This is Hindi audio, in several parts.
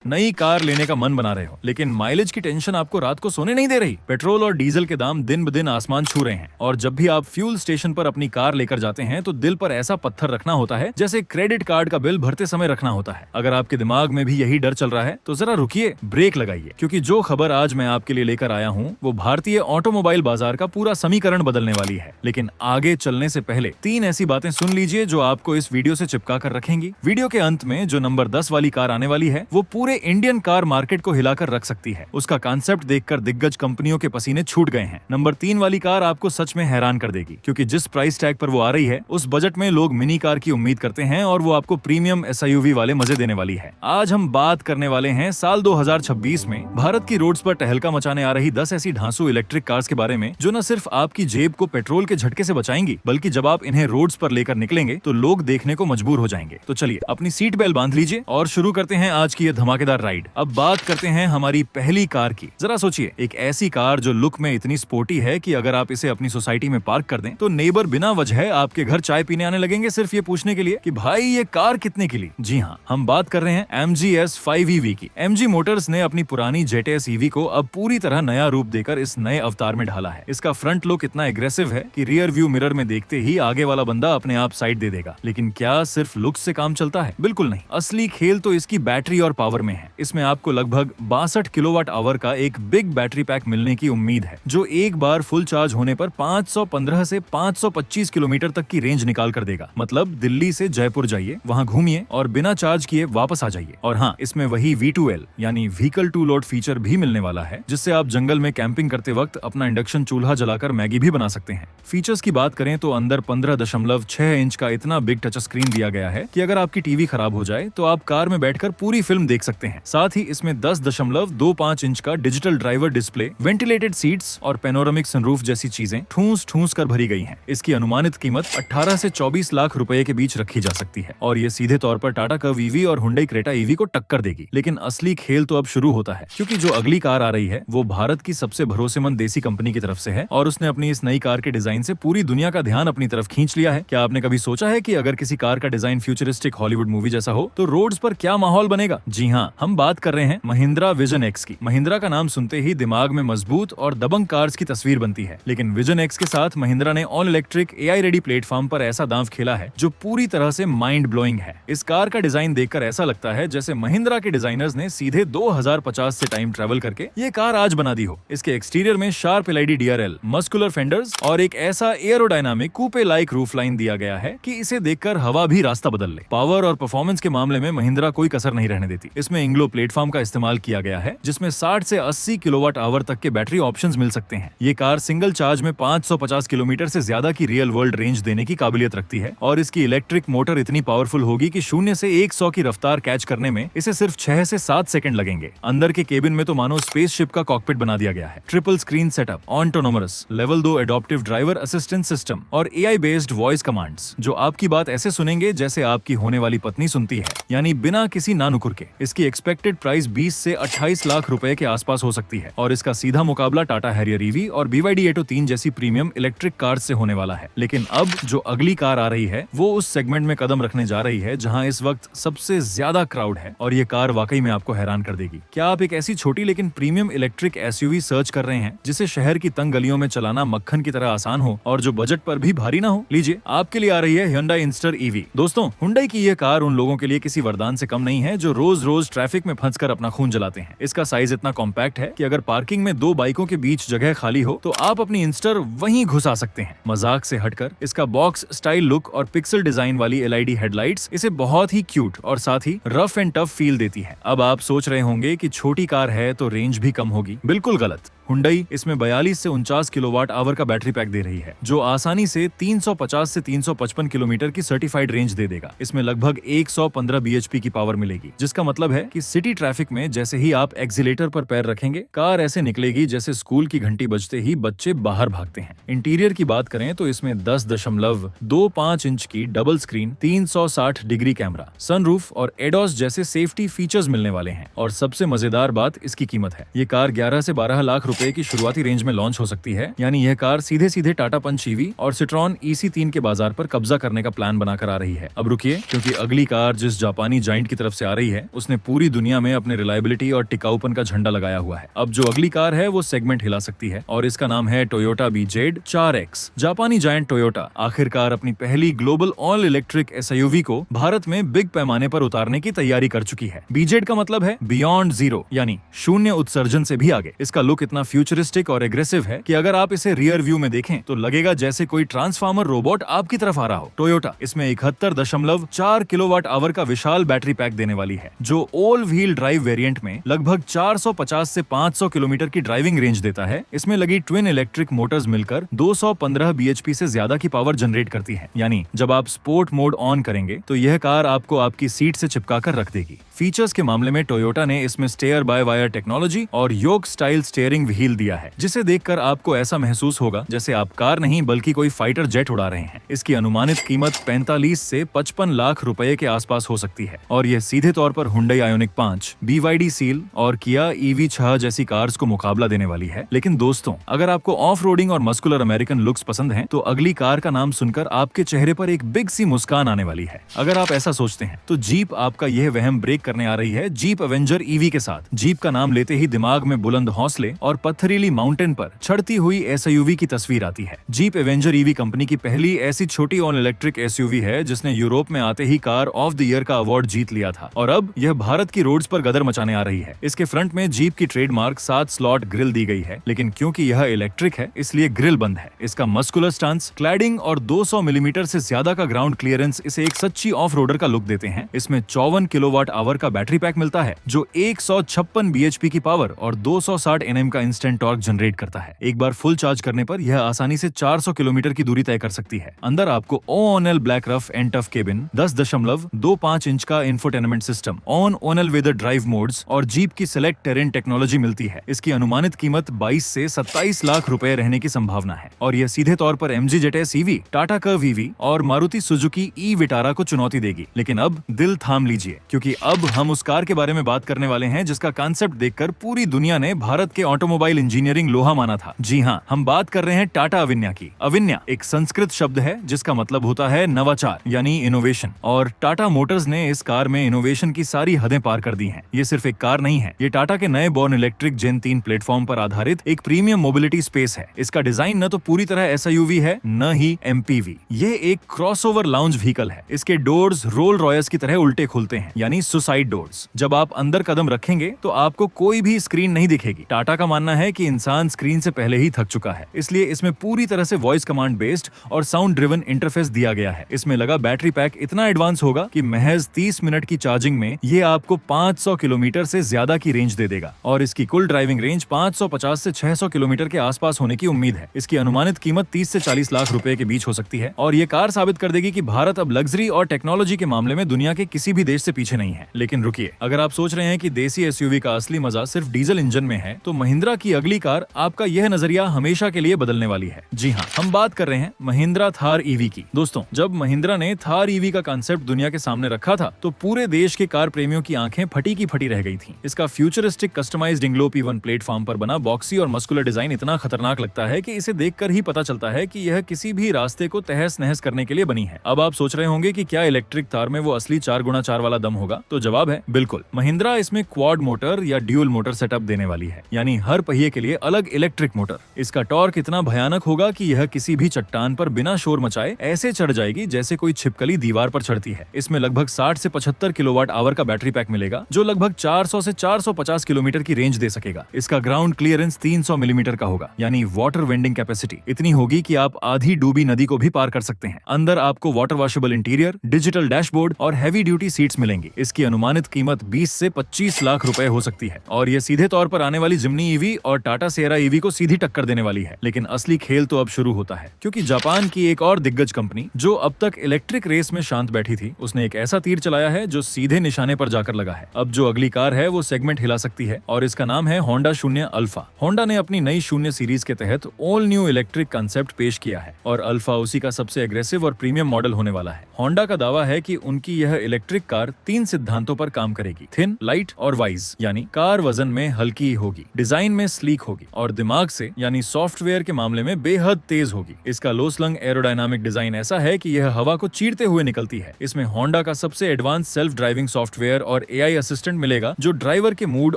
नई कार लेने का मन बना रहे हो, लेकिन माइलेज की टेंशन आपको रात को सोने नहीं दे रही। पेट्रोल और डीजल के दाम दिन ब दिन आसमान छू रहे हैं और जब भी आप फ्यूल स्टेशन पर अपनी कार लेकर जाते हैं तो दिल पर ऐसा पत्थर रखना होता है जैसे क्रेडिट कार्ड का बिल भरते समय रखना होता है। अगर आपके दिमाग में भी यही डर चल रहा है तो जरा रुकिए, ब्रेक लगाइए, क्योंकि जो खबर आज मैं आपके लिए लेकर आया हूँ वो भारतीय ऑटोमोबाइल बाजार का पूरा समीकरण बदलने वाली है। लेकिन आगे चलने से पहले 3 ऐसी बातें सुन लीजिए जो आपको इस वीडियो से चिपका कर रखेंगी। वीडियो के अंत में जो नंबर 10 वाली कार आने वाली है वो पूरे इंडियन कार मार्केट को हिलाकर रख सकती है। उसका कॉन्सेप्ट देखकर दिग्गज कंपनियों के पसीने छूट गए हैं। नंबर 3 वाली कार आपको सच में हैरान कर देगी, क्योंकि जिस प्राइस टैग पर वो आ रही है उस बजट में लोग मिनी कार की उम्मीद करते हैं और वो आपको प्रीमियम SUV वाले मजे देने वाली है। आज हम बात करने वाले हैं साल 2026 में भारत की रोड्स पर तहलका मचाने आ रही 10 ऐसी ढांसू इलेक्ट्रिक कार्स के बारे में जो न सिर्फ आपकी जेब को पेट्रोल के झटके से बचाएंगी, बल्कि जब आप इन्हें रोड्स पर लेकर निकलेंगे तो लोग देखने को मजबूर हो जाएंगे। तो चलिए अपनी सीट बेल्ट बांध लीजिए और शुरू करते हैं आज की ये धमाकेदार राइड। अब बात करते हैं हमारी पहली कार की। जरा सोचिए, एक ऐसी कार जो लुक में इतनी स्पोर्टी है कि अगर आप इसे अपनी सोसाइटी में पार्क कर दें तो नेबर बिना वजह आपके घर चाय पीने आने लगेंगे, सिर्फ ये पूछने के लिए कि भाई ये कार कितने की ली। जी हाँ, हम बात कर रहे हैं MG S5 EV की। MG मोटर्स ने अपनी पुरानी JTS EV को अब पूरी तरह नया रूप देकर इस नए अवतार में ढाला है। इसका फ्रंट लुक इतना एग्रेसिव है कि रियर व्यू मिरर में देखते ही आगे वाला बंदा अपने आप साइड दे देगा। लेकिन क्या सिर्फ लुक से काम चलता है? बिल्कुल नहीं। असली खेल तो इसकी बैटरी और पावर में है। इसमें आपको लगभग 62 किलोवाट आवर का एक बिग बैटरी पैक मिलने की उम्मीद है, जो एक बार फुल चार्ज होने पर 515 से 525 किलोमीटर तक की रेंज निकाल कर देगा। मतलब दिल्ली से जयपुर जाइए, वहाँ घूमिए और बिना चार्ज किए वापस आ जाइए। और हाँ, इसमें वही V2L यानी व्हीकल टू लोड फीचर भी मिलने वाला है, जिससे आप जंगल में कैंपिंग करते वक्त अपना इंडक्शन चूल्हा जलाकर मैगी भी बना सकते हैं। फीचर्स की बात करें तो अंदर 15.6 इंच का इतना बिग टच स्क्रीन दिया गया है कि अगर आपकी टीवी खराब हो जाए तो आप कार में बैठकर पूरी फिल्म देख सकते हैं। साथ ही इसमें 10.25 इंच का digital driver display, ventilated seats और पेनोरामिक सनरूफ जैसी चीजें ठूस ठूस कर भरी गई हैं। इसकी अनुमानित कीमत 18 से 24 लाख रुपए के बीच रखी जा सकती है और ये सीधे तौर पर टाटा कर्व EV और हुंडई क्रेटा EV को टक्कर देगी। लेकिन असली खेल तो अब शुरू होता है, क्योंकि जो अगली कार आ रही है वो भारत की सबसे भरोसेमंद देसी कंपनी की तरफ से है और उसने अपनी इस नई कार के डिजाइन से पूरी दुनिया का ध्यान अपनी तरफ खींच लिया है। क्या आपने कभी सोचा है कि अगर किसी कार का डिजाइन फ्यूचरिस्टिक हॉलीवुड मूवी जैसा हो तो रोड्स पर क्या माहौल बनेगा? जी हाँ, हम बात कर रहे हैं महिंद्रा विजन X की। महिंद्रा का नाम सुनते ही दिमाग में मजबूत और दबंग कार्स की तस्वीर बनती है, लेकिन विजन X के साथ महिंद्रा ने all electric AI ready platform पर ऐसा दांव खेला है जो पूरी तरह से माइंड ब्लोइंग है। इस कार का डिजाइन देखकर ऐसा लगता है जैसे महिंद्रा के डिजाइनर्स ने सीधे 2050 से टाइम ट्रेवल करके ये कार आज बना दी हो। इसके एक्सटीरियर में sharp LED DRL, muscular fenders और एक ऐसा एयरोडायनामिक कूपे लाइक रूफ लाइन दिया गया है कि इसे देखकर हवा भी रास्ता बदल ले। पावर और परफॉर्मेंस के मामले में महिंद्रा कोई कसर नहीं रहने देती। इसमें इंग्लो प्लेटफॉर्म का इस्तेमाल किया गया है, जिसमें 60 से 80 किलोवाट आवर तक के बैटरी ऑप्शंस मिल सकते हैं। ये कार सिंगल चार्ज में 550 किलोमीटर से ज्यादा की रियल वर्ल्ड रेंज देने की काबिलियत रखती है और इसकी इलेक्ट्रिक मोटर इतनी पावरफुल होगी कि 0 से 100 की रफ्तार कैच करने में इसे सिर्फ 6 से 7 सेकंड लगेंगे। अंदर के केबिन में तो मानो स्पेसशिप का कॉकपिट बना दिया गया है। Triple screen setup, autonomous, level 2 adaptive driver assistant system और AI बेस्ड वॉइस कमांड्स, जो आपकी बात ऐसे सुनेंगे जैसे आपकी होने वाली पत्नी सुनती है, यानी बिना किसी नानुकुर के। इसकी एक्सपेक्टेड प्राइस 20 से 28 लाख रुपए के आसपास हो सकती है और इसका सीधा मुकाबला टाटा हैरियर EV और BYD Atto 3 जैसी प्रीमियम इलेक्ट्रिक कार्स से होने वाला है। लेकिन अब जो अगली कार आ रही है वो उस सेगमेंट में कदम रखने जा रही है जहां इस वक्त सबसे ज्यादा क्राउड है और ये कार वाकई में आपको हैरान कर देगी। क्या आप एक ऐसी छोटी लेकिन प्रीमियम इलेक्ट्रिक SUV सर्च कर रहे हैं जिसे शहर की तंग गलियों में चलाना मक्खन की तरह आसान हो और जो बजट पर भी भारी ना हो? लीजिए, आपके लिए आ रही है Hyundai Instar EV। दोस्तों, हुंडई की ये कार उन लोगों के लिए किसी वरदान से कम नहीं है जो रोज रोज ट्रैफिक में फंसकर अपना खून जलाते हैं। इसका साइज इतना कॉम्पैक्ट है कि अगर पार्किंग में 2 बाइकों के बीच जगह खाली हो तो आप अपनी इंस्टर वहीं घुसा सकते हैं। मजाक से हटकर इसका बॉक्स स्टाइल लुक और पिक्सल डिजाइन वाली LED हेडलाइट्स इसे बहुत ही क्यूट और साथ ही रफ एंड टफ फील देती है। अब आप सोच रहे होंगे कि छोटी कार है तो रेंज भी कम होगी। बिल्कुल गलत। हुंडई इसमें 42 से 49 किलोवाट आवर का बैटरी पैक दे रही है, जो आसानी से 350 से 355 किलोमीटर की सर्टिफाइड रेंज दे देगा। इसमें लगभग 115 bhp की पावर मिलेगी, जिसका मतलब है कि सिटी ट्रैफिक में जैसे ही आप एक्सीलेटर पर पैर रखेंगे, कार ऐसे निकलेगी जैसे स्कूल की घंटी बजते ही बच्चे बाहर भागते हैं। इंटीरियर की बात करें तो इसमें 10.25 इंच की double screen, 360 degree camera, sunroof और एडॉस जैसे सेफ्टी फीचर्स मिलने वाले हैं। और सबसे मजेदार बात इसकी कीमत है। ये कार 11 से 12 लाख रुपए की शुरुआती रेंज में लॉन्च हो सकती है। यानी यह कार सीधे सीधे टाटा पंच ईवी और सिट्रॉन EC3 के बाजार पर कब्जा करने का प्लान बनाकर आ रही है। अब रुकिए, क्योंकि अगली कार जिस जापानी जाइंट की तरफ से आ रही है उसने पूरी दुनिया में अपने रिलायबिलिटी और टिकाऊपन का झंडा लगाया हुआ है। अब जो अगली कार है वो सेगमेंट हिला सकती है और इसका नाम है टोयोटा BZ 4X। जापानी जायंट टोयोटा आखिरकार अपनी पहली ग्लोबल ऑल इलेक्ट्रिक SUV को भारत में बिग पैमाने पर उतारने की तैयारी कर चुकी है। BZ का मतलब है बियॉन्ड जीरो, यानी शून्य उत्सर्जन से भी आगे। इसका लुक इतना फ्यूचरिस्टिक और एग्रेसिव है कि अगर आप इसे रियर व्यू में देखें तो लगेगा जैसे कोई ट्रांसफार्मर रोबोट आपकी तरफ आ रहा हो। टोयोटा इसमें 71.4 किलोवाट आवर का विशाल बैटरी पैक देने वाली है, जो ऑल व्हील ड्राइव वेरिएंट में लगभग 450 से 500 किलोमीटर की ड्राइविंग रेंज देता है। इसमें लगी ट्विन इलेक्ट्रिक मोटर्स मिलकर 215 bhp से ज्यादा की पावर जनरेट करती है। यानी जब आप स्पोर्ट मोड ऑन करेंगे तो यह कार आपको आपकी सीट से चिपका कर रख देगी। फीचर्स के मामले में टोयोटा ने इसमें स्टेयर बाय वायर टेक्नोलॉजी और योक स्टाइल स्टीयरिंग व्हील दिया है, जिसे देखकर आपको ऐसा महसूस होगा जैसे आप कार नहीं बल्कि कोई फाइटर जेट उड़ा रहे हैं। इसकी अनुमानित कीमत 45 से 55 लाख रुपए के आसपास हो सकती है और यह सीधे तौर पर हुंडई आयोनिक 5, BYD सील और किया EV6 जैसी कार्स को मुकाबला देने वाली है। लेकिन दोस्तों, अगर आपको ऑफ रोडिंग और मस्कुलर अमेरिकन लुक्स पसंद हैं, तो अगली कार का नाम सुनकर आपके चेहरे पर एक बिग सी मुस्कान आने वाली है। अगर आप ऐसा सोचते हैं तो जीप आपका यह वहम ब्रेक करने आ रही है जीप एवेंजर EV के साथ। जीप का नाम लेते ही दिमाग में बुलंद हौसले और पत्थरीली माउंटेन पर चढ़ती हुई SUV की तस्वीर आती है। जीप एवेंजर EV कंपनी की पहली ऐसी छोटी ऑन इलेक्ट्रिक SUV है जिसने यूरोप में आते ही कार ऑफ द ईयर का अवार्ड जीत लिया था और अब यह भारत की रोड्स पर गदर मचाने आ रही है। इसके फ्रंट में जीप की ट्रेडमार्क 7 स्लॉट ग्रिल दी गई है, लेकिन क्योंकि यह इलेक्ट्रिक है इसलिए ग्रिल बंद है। इसका मस्कुलर स्टांस, क्लैडिंग और 200 मिलीमीटर से ज्यादा का ग्राउंड क्लियरेंस इसे एक सच्ची ऑफ रोडर का लुक देते हैं। इसमें 54 किलोवाट आवर का बैटरी पैक मिलता है जो 156 bhp की पावर और 260 Nm का इंस्टेंट टॉर्क जनरेट करता है। एक बार फुल चार्ज करने पर यह आसानी से 400 किलोमीटर की दूरी तय कर सकती है। अंदर आपको ONL black rough and tough cabin, 10.25 inch का infotainment system, ONL weather drive modes और जीप की सेलेक्ट टेरेन टेक्नोलॉजी मिलती है। इसकी अनुमानित कीमत 22 से 27 लाख रुपए रहने की संभावना है और यह सीधे तौर पर MG ZS EV, Tata curve EV और मारुति सुजुकी E-विटारा को चुनौती देगी। लेकिन अब दिल थाम लीजिए, क्योंकि अब हम उस कार के बारे में बात करने वाले हैं जिसका कांसेप्ट देखकर पूरी दुनिया ने भारत के ऑटोमोबाइल इंजीनियरिंग लोहा माना था। जी हाँ, हम बात कर रहे हैं टाटा अविन्या की। अविन्या एक संस्कृत शब्द है जिसका मतलब होता है नवाचार यानी इनोवेशन, और टाटा मोटर्स ने इस कार में इनोवेशन की सारी हदें पार कर दी हैं। ये सिर्फ एक कार नहीं है, ये टाटा के नए बॉर्न इलेक्ट्रिक जेन 3 प्लेटफॉर्म पर आधारित एक प्रीमियम मोबिलिटी स्पेस है। इसका डिजाइन न तो पूरी तरह SUV है न ही MPV। ये एक क्रॉसओवर लाउंज व्हीकल है। इसके डोर्स रोल रॉयस की तरह उल्टे खुलते हैं, यानी सुसाइड डोर्स। जब आप अंदर कदम रखेंगे तो आपको कोई भी स्क्रीन नहीं दिखेगी। टाटा का मानना है कि इंसान स्क्रीन से पहले ही थक चुका है, इसलिए इसमें पूरी तरह से वॉइस कमांड बेस्ड और साउंड ड्रिवन इंटरफेस दिया गया है। इसमें लगा बैटरी पैक इतना एडवांस होगा कि महज 30 मिनट की चार्जिंग में ये आपको 500 किलोमीटर से ज्यादा की रेंज दे देगा और इसकी कुल ड्राइविंग रेंज 550 से 600 किलोमीटर के आसपास होने की उम्मीद है। इसकी अनुमानित कीमत 30 से 40 लाख रुपए के बीच हो सकती है और ये कार साबित कर देगी कि भारत अब लग्जरी और टेक्नोलॉजी के मामले में दुनिया के किसी भी देश से पीछे नहीं है। लेकिन रुकिए, अगर आप सोच रहे हैं कि देसी SUV का असली मजा सिर्फ डीजल इंजन में है, तो महिंद्रा की अगली कार आपका यह नजरिया हमेशा के लिए बदलने वाली है। जी हाँ, हम बात कर रहे हैं महिंद्रा थार EV की। दोस्तों, जब महिंद्रा ने थार EV का कांसेप्ट दुनिया के सामने रखा था तो पूरे देश के कार प्रेमियों की आंखें फटी की फटी रह गई थीं। इसका फ्यूचरिस्टिक कस्टमाइज्ड इंग्लो P1 प्लेटफॉर्म पर बना बॉक्सी और मस्कुलर डिजाइन इतना खतरनाक लगता है कि इसे देखकर ही पता चलता है कि यह किसी भी रास्ते को तहस नहस करने के लिए बनी है। अब आप सोच रहे होंगे कि क्या इलेक्ट्रिक थार में वो असली 4x4 वाला दम होगा? तो जवाब है बिल्कुल। महिंद्रा इसमें क्वाड मोटर या ड्यूल मोटर सेटअप देने वाली है, यानी हर पहिए के लिए अलग इलेक्ट्रिक मोटर। इसका टॉर्क इतना भयानक होगा कि यह किसी भी चट्टान पर बिना शोर मचाए ऐसे चढ़ जाएगी जैसे कोई छिपकली दीवार पर चढ़ती है। इसमें लगभग 60 से 75 किलोवाट आवर का बैटरी पैक मिलेगा जो लगभग 400 से 450 किलोमीटर की रेंज दे सकेगा। इसका ग्राउंड क्लियरेंस 300 मिलीमीटर का होगा, यानी वाटर वेंडिंग कैपेसिटी इतनी होगी कि आप आधी डूबी नदी को भी पार कर सकते हैं। अंदर आपको water washable interior, digital dashboard और हैवी ड्यूटी सीट्स मिलेंगी। इसकी अनुमानित कीमत 20 से 25 लाख रुपए हो सकती है और यह सीधे तौर पर आने वाली जिम्नी EV और टाटा सियरा EV को सीधी टक्कर देने वाली है। लेकिन असली खेल तो अब शुरू होता है, क्योंकि जापान की एक और दिग्गज कंपनी जो अब तक इलेक्ट्रिक रेस में शांत बैठी थी, उसने एक ऐसा तीर चलाया है जो सीधे निशाने पर जाकर लगा है। अब जो अगली कार है वो सेगमेंट हिला सकती है और इसका नाम है होंडा शून्य अल्फा। होंडा ने अपनी नई शून्य सीरीज के तहत ऑल न्यू इलेक्ट्रिक कंसेप्ट पेश किया है और अल्फा उसी का सबसे एग्रेसिव और प्रीमियम मॉडल होने वाला है। होंडा का दावा है कि उनकी यह इलेक्ट्रिक कार 3 सिद्धांतों सिद्धांतों पर काम करेगी। थिन, लाइट और वाइज, यानी कार वजन में हल्की होगी, डिजाइन में स्लीक होगी और दिमाग से यानी सॉफ्टवेयर के मामले में बेहद तेज होगी। इसका लो स्लंग एरोडायनामिक डिजाइन ऐसा है कि यह हवा को चीरते हुए निकलती है। इसमें होंडा का सबसे एडवांस सेल्फ ड्राइविंग सॉफ्टवेयर और एआई असिस्टेंट मिलेगा जो ड्राइवर के मूड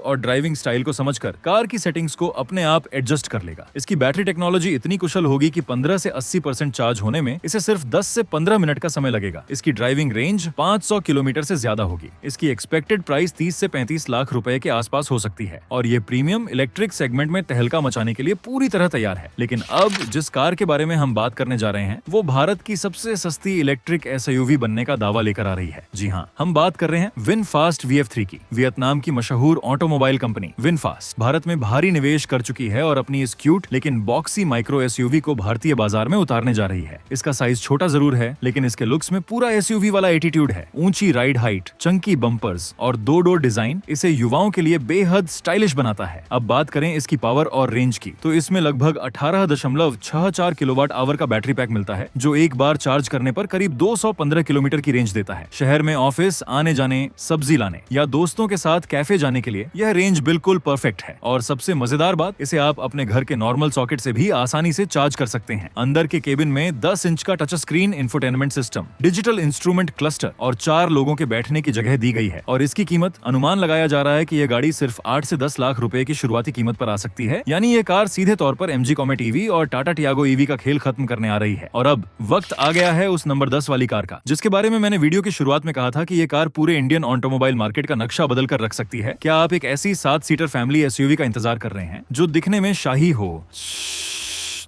और ड्राइविंग स्टाइल को समझकर कार की सेटिंग्स को अपने आप एडजस्ट कर लेगा। इसकी बैटरी टेक्नोलॉजी इतनी कुशल होगी कि 15 से 80% चार्ज होने में इसे सिर्फ 10 से 15 मिनट का समय लगेगा। इसकी ड्राइविंग रेंज 500 किलोमीटर से ज्यादा होगी। इसकी एक्सपेक्टेड प्राइस 30 से 35 लाख रुपए के आसपास हो सकती है और ये प्रीमियम इलेक्ट्रिक सेगमेंट में तहलका मचाने के लिए पूरी तरह तैयार है। लेकिन अब जिस कार के बारे में हम बात करने जा रहे हैं वो भारत की सबसे सस्ती इलेक्ट्रिक एसयूवी बनने का दावा लेकर आ रही है। जी हाँ, हम बात कर रहे हैं विनफास्ट VF3 की। वियतनाम की मशहूर ऑटोमोबाइल कंपनी विनफास्ट भारत में भारी निवेश कर चुकी है और अपनी इस क्यूट लेकिन बॉक्सी माइक्रो एसयूवी को भारतीय बाजार में उतारने जा रही है। इसका साइज छोटा जरूर है लेकिन इसके लुक्स में पूरा एसयूवी वाला एटीट्यूड है। ऊंची राइड हाइट, चंकी बम्पर्स और 2 डोर डिजाइन इसे युवाओं के लिए बेहद स्टाइलिश बनाता है। अब बात करें इसकी पावर और रेंज की तो इसमें लगभग 18.64 किलोवाट आवर का बैटरी पैक मिलता है जो एक बार चार्ज करने पर करीब 215 किलोमीटर की रेंज देता है। शहर में ऑफिस आने जाने, सब्जी लाने या दोस्तों के साथ कैफे जाने के लिए यह रेंज बिल्कुल परफेक्ट है। और सबसे मजेदार बात, इसे आप अपने घर के नॉर्मल सॉकेट से भी आसानी से चार्ज कर सकते हैं। अंदर के केबिन में 10 इंच का touch screen infotainment system, digital instrument cluster और 4 लोगों के बैठने की जगह दी गई है। और इसकी कीमत अनुमान लगाया जा रहा है कि यह गाड़ी सिर्फ 8 से 10 लाख रुपए की शुरुआती कीमत पर आ सकती है। यानी ये कार सीधे तौर पर MG कॉमेट EV और टाटा टियागो EV का खेल खत्म करने आ रही है। और अब वक्त आ गया है उस नंबर 10 वाली कार का जिसके बारे में मैंने वीडियो की शुरुआत में कहा था कि ये कार पूरे इंडियन ऑटोमोबाइल मार्केट का नक्शा बदल कर रख सकती है। क्या आप एक ऐसी 7 सीटर फैमिली एसयूवी का इंतजार कर रहे हैं जो दिखने में शाही हो,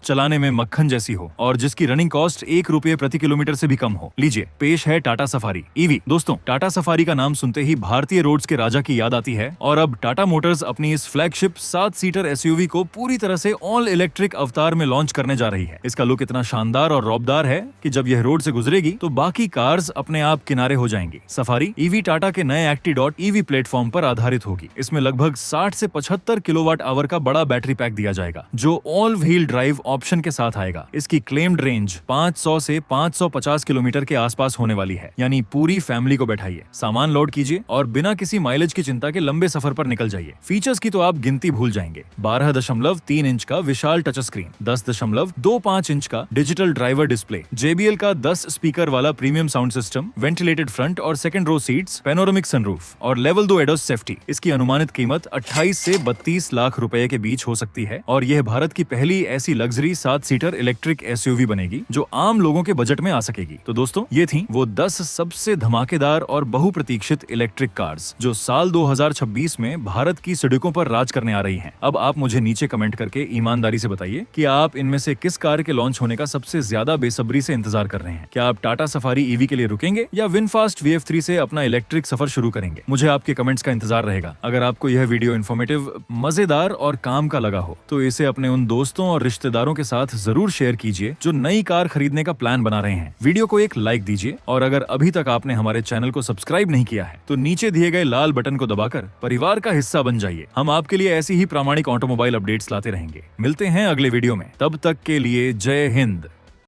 चलाने में मक्खन जैसी हो और जिसकी रनिंग कॉस्ट 1 रुपये प्रति किलोमीटर से भी कम हो? लीजिए, पेश है टाटा सफारी EV। दोस्तों, टाटा सफारी का नाम सुनते ही भारतीय रोड्स के राजा की याद आती है और अब टाटा मोटर्स अपनी इस फ्लैगशिप 7 सीटर एसयूवी को पूरी तरह से ऑल इलेक्ट्रिक अवतार में लॉन्च करने जा रही है। इसका लुक इतना शानदार और रौबदार है कि जब यह रोड से गुजरेगी तो बाकी कार्स अपने आप किनारे हो जाएंगी। सफारी EV टाटा के नए एक्टी EV प्लेटफॉर्म पर आधारित होगी। इसमें लगभग 60 से 75 किलोवाट आवर का बड़ा बैटरी पैक दिया जाएगा जो ऑल व्हील ड्राइव ऑप्शन के साथ आएगा। इसकी क्लेम्ड रेंज 500 से 550 किलोमीटर के आसपास होने वाली है। यानी पूरी फैमिली को बैठाइए, सामान लोड कीजिए और बिना किसी माइलेज की चिंता के लंबे सफर पर निकल जाइए। फीचर्स की तो आप गिनती भूल जाएंगे। 12.3 इंच का विशाल टच स्क्रीन, 10.25 इंच का डिजिटल ड्राइवर डिस्प्ले, JBL का 10 स्पीकर वाला premium sound system, ventilated front और second row seats, panoramic sunroof और लेवल 2 एडोस सेफ्टी। इसकी अनुमानित कीमत 28 से 32 लाख रुपए के बीच हो सकती है और यह भारत की पहली ऐसी लग्जरी 7 सीटर इलेक्ट्रिक एसयूवी बनेगी जो आम लोगों के बजट में आ सकेगी। तो दोस्तों, ये थी वो 10 सबसे धमाकेदार और बहुप्रतीक्षित इलेक्ट्रिक कार्स जो साल 2026 में भारत की सड़कों पर राज करने आ रही हैं। अब आप मुझे नीचे कमेंट करके ईमानदारी से बताइए कि आप इनमें से किस कार के लॉन्च होने का सबसे ज्यादा बेसब्री से इंतजार कर रहे हैं। क्या आप टाटा सफारी EV के लिए रुकेंगे या विनफास्ट VF3 से अपना इलेक्ट्रिक सफर शुरू करेंगे? मुझे आपके कमेंट्स का इंतजार रहेगा। अगर आपको यह वीडियो इन्फॉर्मेटिव, मजेदार और काम का लगा हो तो इसे अपने उन दोस्तों और रिश्तेदारों के साथ जरूर शेयर कीजिए जो नई कार खरीदने का प्लान बना रहे हैं। वीडियो को एक लाइक दीजिए और अगर अभी तक आपने हमारे चैनल को सब्सक्राइब नहीं किया है तो नीचे दिए गए लाल बटन को दबाकर परिवार का हिस्सा बन जाइए। हम आपके लिए ऐसी ही प्रामाणिक ऑटोमोबाइल अपडेट्स लाते रहेंगे। मिलते हैं अगले वीडियो में, तब तक के लिए जय हिंद।